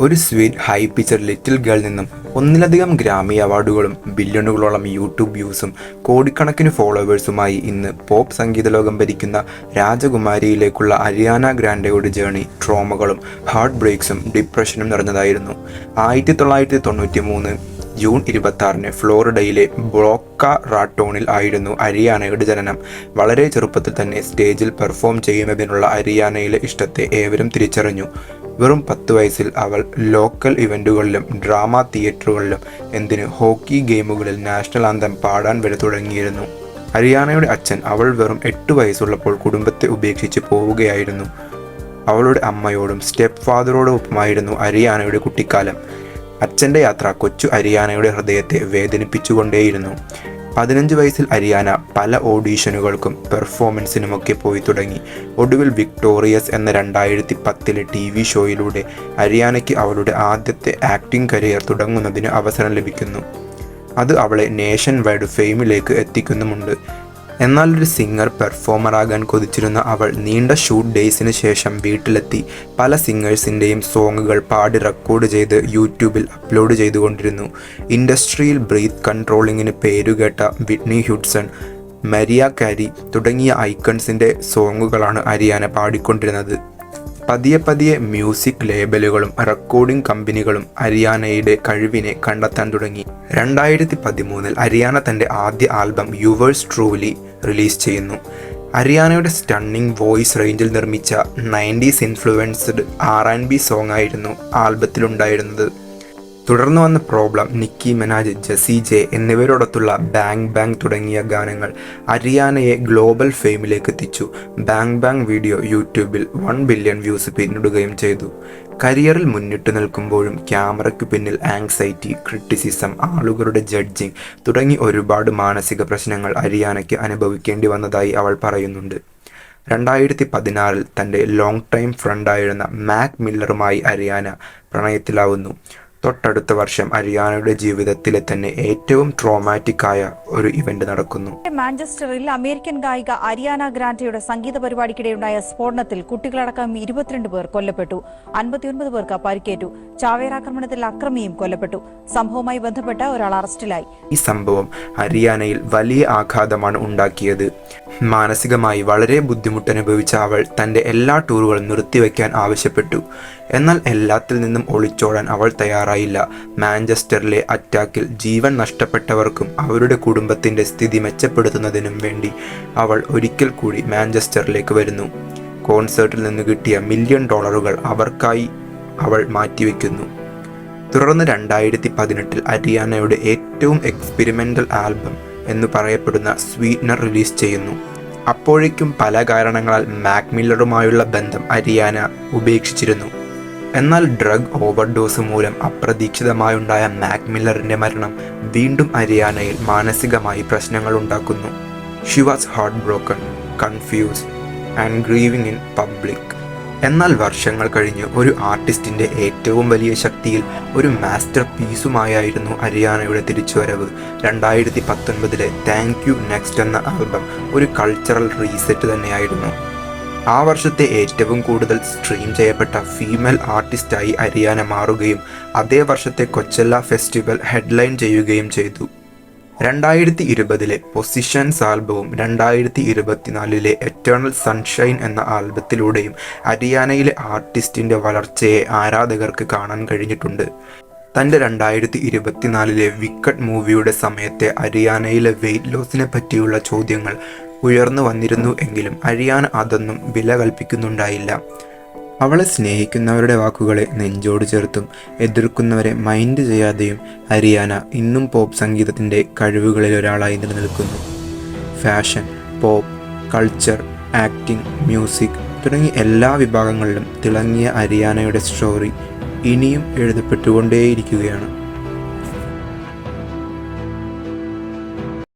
ഒരു sweet high picture little girl നിന്നും ഒന്നിലധികം ഗ്രാമി അവാർഡുകളും ബില്യണുകളോളം യൂട്യൂബ് വ്യൂസും കോടിക്കണക്കിന് ഫോളോവേഴ്സുമായി ഇന്ന് പോപ്പ് സംഗീത ലോകം ഭരിക്കുന്ന രാജകുമാരിയിലേക്കുള്ള അരിയാന ഗ്രാൻഡയുടെ ജേണി ട്രോമകളും ഹാർട്ട് ബ്രേക്സും ഡിപ്രഷനും നിറഞ്ഞതായിരുന്നു. 1993 ജൂൺ 26 ഫ്ലോറിഡയിലെ ബോക്ക റാട്ടോണിൽ ആയിരുന്നു അരിയാനയുടെ ജനനം. വളരെ ചെറുപ്പത്തിൽ തന്നെ സ്റ്റേജിൽ പെർഫോം ചെയ്യുന്നതിനുള്ള അരിയാനയിലെ ഇഷ്ടത്തെ ഏവരും തിരിച്ചറിഞ്ഞു. വെറും 10 വയസ്സിൽ അവൾ ലോക്കൽ ഇവൻറ്റുകളിലും ഡ്രാമ തിയേറ്ററുകളിലും എന്തിന് ഹോക്കി ഗെയിമുകളിൽ നാഷണൽ ആന്തം പാടാൻ വരെ തുടങ്ങിയിരുന്നു. അരിയാനയുടെ അച്ഛൻ അവൾ വെറും 8 വയസ്സുള്ളപ്പോൾ കുടുംബത്തെ ഉപേക്ഷിച്ച് പോവുകയായിരുന്നു. അവളുടെ അമ്മയോടും സ്റ്റെപ്പ് ഫാദറോടൊപ്പമായിരുന്നു അരിയാനയുടെ കുട്ടിക്കാലം. അച്ഛൻ്റെ യാത്ര കൊച്ചു അരിയാനയുടെ ഹൃദയത്തെ വേദനിപ്പിച്ചുകൊണ്ടേയിരുന്നു. 15 വയസ്സിൽ അരിയാന പല ഓഡീഷനുകൾക്കും പെർഫോമൻസിനുമൊക്കെ പോയി തുടങ്ങി. ഒടുവിൽ വിക്ടോറിയസ് എന്ന 2010 TV ഷോയിലൂടെ അരിയാനയ്ക്ക് അവളുടെ ആദ്യത്തെ ആക്ടിംഗ് കരിയർ തുടങ്ങുന്നതിന് അവസരം ലഭിക്കുന്നു. അത് അവളെ നേഷൻ വൈഡ് ഫെയിമിലേക്ക് എത്തിക്കുന്നുമുണ്ട്. എന്നാൽ ഒരു സിംഗർ പെർഫോമറാകാൻ കൊതിച്ചിരുന്ന അവൾ നീണ്ട ഷൂട്ട് ഡേയ്സിന് ശേഷം വീട്ടിലെത്തി പല സിംഗേഴ്സിൻ്റെയും സോങ്ങുകൾ പാടി റെക്കോർഡ് ചെയ്ത് യൂട്യൂബിൽ അപ്ലോഡ് ചെയ്തുകൊണ്ടിരുന്നു. ഇൻഡസ്ട്രിയിൽ ബ്രീത്ത് കൺട്രോളിങ്ങിന് പേരുകേട്ട വിറ്റ്നി ഹ്യൂഡ്സൺ, മരിയ കാരി തുടങ്ങിയ ഐക്കൺസിൻ്റെ സോങ്ങുകളാണ് അരിയാന പാടിക്കൊണ്ടിരുന്നത്. പതിയെ മ്യൂസിക് ലേബലുകളും റെക്കോർഡിംഗ് കമ്പനികളും അരിയാനയുടെ കഴിവിനെ കണ്ടെത്താൻ തുടങ്ങി. 2013 അരിയാന തൻ്റെ ആദ്യ ആൽബം യുവേഴ്സ് ട്രൂലി റിലീസ് ചെയ്യുന്നു. അരിയാനയുടെ സ്റ്റണ്ണിംഗ് വോയിസ് റേഞ്ചിൽ നിർമ്മിച്ച 90s ഇൻഫ്ലുവൻസ്ഡ് R&B സോങ് ആയിരുന്നു ആൽബത്തിലുണ്ടായിരുന്നത്. തുടർന്ന് വന്ന problem, Nicki Minaj, Jessie J എന്നിവരോടൊത്തുള്ള ബാങ് ബാങ് തുടങ്ങിയ ഗാനങ്ങൾ അരിയാനയെ ഗ്ലോബൽ ഫെയിമിലേക്ക് എത്തിച്ചു. ബാങ് ബാങ് വീഡിയോ യൂട്യൂബിൽ 1 ബില്യൺ വ്യൂസ് പിന്നിടുകയും ചെയ്തു. കരിയറിൽ മുന്നിട്ട് നിൽക്കുമ്പോഴും ക്യാമറയ്ക്ക് പിന്നിൽ ആങ്സൈറ്റി, ക്രിറ്റിസിസം, ആളുകളുടെ ജഡ്ജിങ് തുടങ്ങി ഒരുപാട് മാനസിക പ്രശ്നങ്ങൾ അരിയാനയ്ക്ക് അനുഭവിക്കേണ്ടി വന്നതായി അവൾ പറയുന്നുണ്ട്. 2016 തൻ്റെ ലോങ് ടൈം ഫ്രണ്ടായിരുന്ന മാക് മില്ലറുമായി അരിയാന പ്രണയത്തിലാവുന്നു. തൊട്ടടുത്ത വർഷം അരിയാനയുടെ ജീവിതത്തിലെ തന്നെ ഏറ്റവും ട്രോമാറ്റിക് ആയ ഒരു ഇവന്റ് നടക്കുന്നു. മാഞ്ചസ്റ്ററിൽ അമേരിക്കൻ ഗായിക അരിയാന ഗ്രാൻഡയുടെ സംഗീത പരിപാടിക്കിടെയുണ്ടായ സ്ഫോടനത്തിൽ കുട്ടികളടക്കം 22 പേർ കൊല്ലപ്പെട്ടു. 59 പേർക്ക് പരിക്കേറ്റു. ചാവേറാക്രമണത്തിൽ അക്രമിയും കൊല്ലപ്പെട്ടു. സംഭവവുമായി ബന്ധപ്പെട്ട് ഒരാൾ അറസ്റ്റിലായി. ഈ സംഭവം ഹരിയാനയിൽ വലിയ ആഘാതമാണ് ഉണ്ടാക്കിയത്. മാനസികമായി വളരെ ബുദ്ധിമുട്ടനുഭവിച്ച അവൾ തൻ്റെ എല്ലാ ടൂറുകളും നിർത്തിവെക്കാൻ ആവശ്യപ്പെട്ടു. എന്നാൽ എല്ലാത്തിൽ നിന്നും ഒളിച്ചോടാൻ അവൾ തയ്യാറായില്ല. മാഞ്ചസ്റ്ററിലെ അറ്റാക്കിൽ ജീവൻ നഷ്ടപ്പെട്ടവർക്കും അവരുടെ കുടുംബത്തിൻ്റെ സ്ഥിതി മെച്ചപ്പെടുത്തുന്നതിനും വേണ്ടി അവൾ ഒരിക്കൽ കൂടി മാഞ്ചസ്റ്ററിലേക്ക് വരുന്നു. കോൺസേർട്ടിൽ നിന്ന് കിട്ടിയ $1 മില്യൺ അവർക്കായി അവൾ മാറ്റിവെക്കുന്നു. തുടർന്ന് 2018 അരിയാനയുടെ ഏറ്റവും എക്സ്പെരിമെൻ്റൽ ആൽബം എന്ന് പറയപ്പെടുന്ന സ്വീറ്റ്നർ റിലീസ് ചെയ്യുന്നു. അപ്പോഴേക്കും പല കാരണങ്ങളാൽ മാക് മില്ലറുമായുള്ള ബന്ധം അരിയാന ഉപേക്ഷിച്ചിരുന്നു. എന്നാൽ ഡ്രഗ് ഓവർഡോസ് മൂലം അപ്രതീക്ഷിതമായുണ്ടായ മാക് മില്ലറിൻ്റെ മരണം വീണ്ടും അരിയാനയിൽ മാനസികമായി പ്രശ്നങ്ങൾ ഉണ്ടാക്കുന്നു. She was heart broken, confused and grieving in public. എന്നാൽ വർഷങ്ങൾ കഴിഞ്ഞ് ഒരു ആർട്ടിസ്റ്റിൻ്റെ ഏറ്റവും വലിയ ശക്തിയിൽ ഒരു മാസ്റ്റർ പീസുമായായിരുന്നു അരിയാനയുടെ തിരിച്ചുവരവ്. 2019 താങ്ക് യു നെക്സ്റ്റ് എന്ന ആൽബം ഒരു കൾച്ചറൽ റീസെറ്റ് തന്നെയായിരുന്നു. ആ വർഷത്തെ ഏറ്റവും കൂടുതൽ സ്ട്രീം ചെയ്യപ്പെട്ട ഫീമെയിൽ ആർട്ടിസ്റ്റായി അരിയാന മാറുകയും അതേ വർഷത്തെ കൊച്ചെല്ല ഫെസ്റ്റിവൽ ഹെഡ്ലൈൻ ചെയ്യുകയും ചെയ്തു. 2020 പൊസിഷൻസ് ആൽബവും 2024 എറ്റേണൽ സൺഷൈൻ എന്ന ആൽബത്തിലൂടെയും അരിയാനയിലെ ആർട്ടിസ്റ്റിൻ്റെ വളർച്ചയെ ആരാധകർക്ക് കാണാൻ കഴിഞ്ഞിട്ടുണ്ട്. തൻ്റെ 2024 വിക്കറ്റ് മൂവിയുടെ സമയത്തെ അരിയാനയിലെ വെയ്റ്റ് ലോസിനെ പറ്റിയുള്ള ചോദ്യങ്ങൾ ഉയർന്നു വന്നിരുന്നു എങ്കിലും അരിയാന അതൊന്നും വില കൽപ്പിക്കുന്നുണ്ടായില്ല. അവളെ സ്നേഹിക്കുന്നവരുടെ വാക്കുകളെ നെഞ്ചോട് ചേർത്തും എതിർക്കുന്നവരെ മൈൻഡ് ചെയ്യാതെയും അരിയാന ഇന്നും പോപ്പ് സംഗീതത്തിൻ്റെ കഴിവുകളിൽ ഒരാളായി നിലനിൽക്കുന്നു. Fashion, pop, culture, acting, music തുടങ്ങി എല്ലാ വിഭാഗങ്ങളിലും തിളങ്ങിയ അരിയാനയുടെ സ്റ്റോറി ഇനിയും എഴുതപ്പെട്ടുകൊണ്ടേയിരിക്കുകയാണ്.